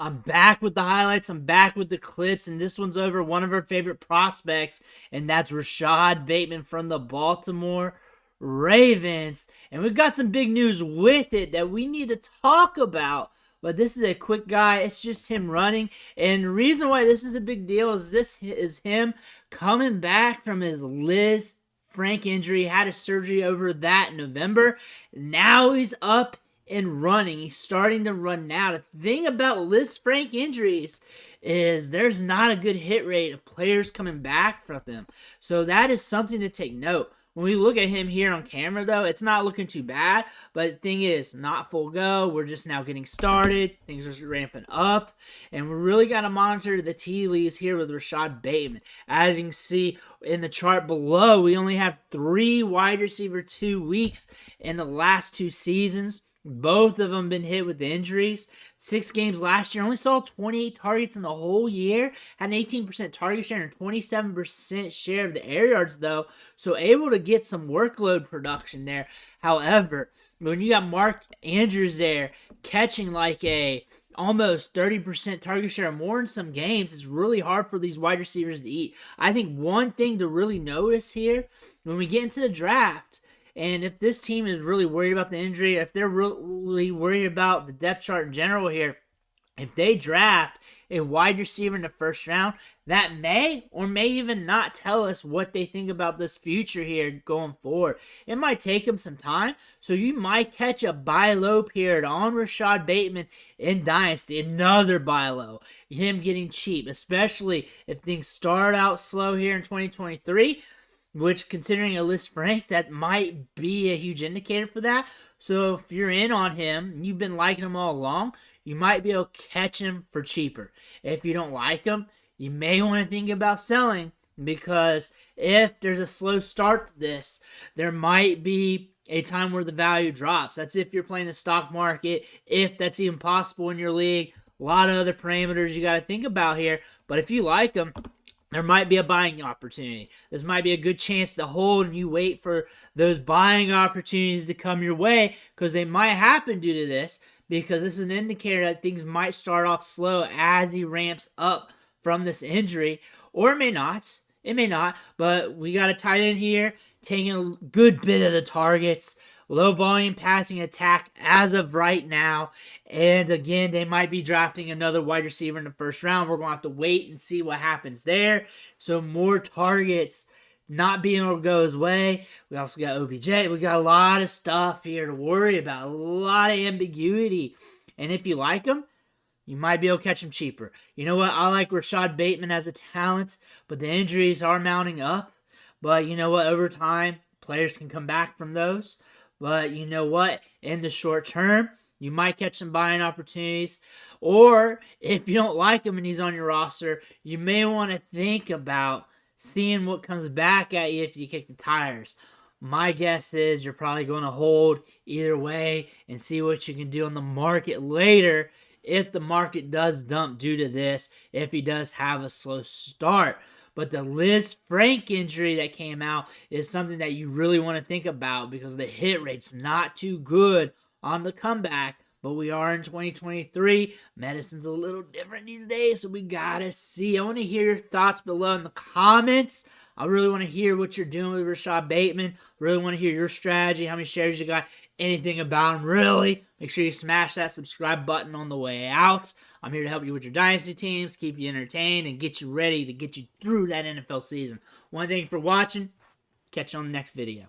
I'm back with the highlights. I'm back with the clips, and this one's over one of our favorite prospects, and that's Rashod Bateman from the Baltimore Ravens. And we've got some big news with it that we need to talk about. But this is a quick guy. It's just him running. And the reason why this is a big deal is this is him coming back from his Lis Franc injury. He had a surgery over that in November. Now he's up and running. He's starting to run now. The thing about Lis Franc injuries is there's not a good hit rate of players coming back from them. So that is something to take note. When we look at him here on camera, though, it's not looking too bad. But the thing is, not full go. We're just now getting started. Things are ramping up. And we really got to monitor the tea leaves here with Rashod Bateman. As you can see in the chart below, we only have 3 wide receiver 2 weeks in the last 2 seasons. Both of them been hit with injuries. 6 games last year. Only saw 28 targets in the whole year. Had an 18% target share and 27% share of the air yards, though. So able to get some workload production there. However, when you got Mark Andrews there catching like a almost 30% target share or more in some games, it's really hard for these wide receivers to eat. I think one thing to really notice here, when we get into the draft, and if this team is really worried about the injury, if they're really worried about the depth chart in general here, if they draft a wide receiver in the first round, that may or may even not tell us what they think about this future here going forward. It might take them some time, so you might catch a buy low period on Rashod Bateman in Dynasty, another buy low, him getting cheap, especially if things start out slow here in 2023. Which, considering a Lis Franc, that might be a huge indicator for that. So if you're in on him, you've been liking him all along, you might be able to catch him for cheaper. If you don't like him, you may want to think about selling, because if there's a slow start to this, there might be a time where the value drops. That's if you're playing the stock market, if that's even possible in your league. A lot of other parameters you got to think about here. But if you like him, there might be a buying opportunity. This might be a good chance to hold, and you wait for those buying opportunities to come your way, because they might happen due to this, because this is an indicator that things might start off slow as he ramps up from this injury, or it may not. It may not, but we got a tight end here taking a good bit of the targets. Low volume passing attack as of right now. And again, they might be drafting another wide receiver in the first round. We're going to have to wait and see what happens there. So more targets not being able to go his way. We also got OBJ. We got a lot of stuff here to worry about. A lot of ambiguity. And if you like him, you might be able to catch him cheaper. You know what? I like Rashod Bateman as a talent, but the injuries are mounting up. But you know what? Over time, players can come back from those. But you know what? In the short term, you might catch some buying opportunities. Or if you don't like him and he's on your roster, you may want to think about seeing what comes back at you if you kick the tires. My guess is you're probably going to hold either way and see what you can do on the market later if the market does dump due to this, if he does have a slow start. But the Lis Franc injury that came out is something that you really want to think about, because the hit rate's not too good on the comeback. But we are in 2023. Medicine's a little different these days, so we got to see. I want to hear your thoughts below in the comments. I really want to hear what you're doing with Rashod Bateman. Really want to hear your strategy, how many shares you got, anything about him, really. Make sure you smash that subscribe button on the way out. I'm here to help you with your Dynasty teams, keep you entertained, and get you ready to get you through that NFL season. One thing for watching. Catch you on the next video.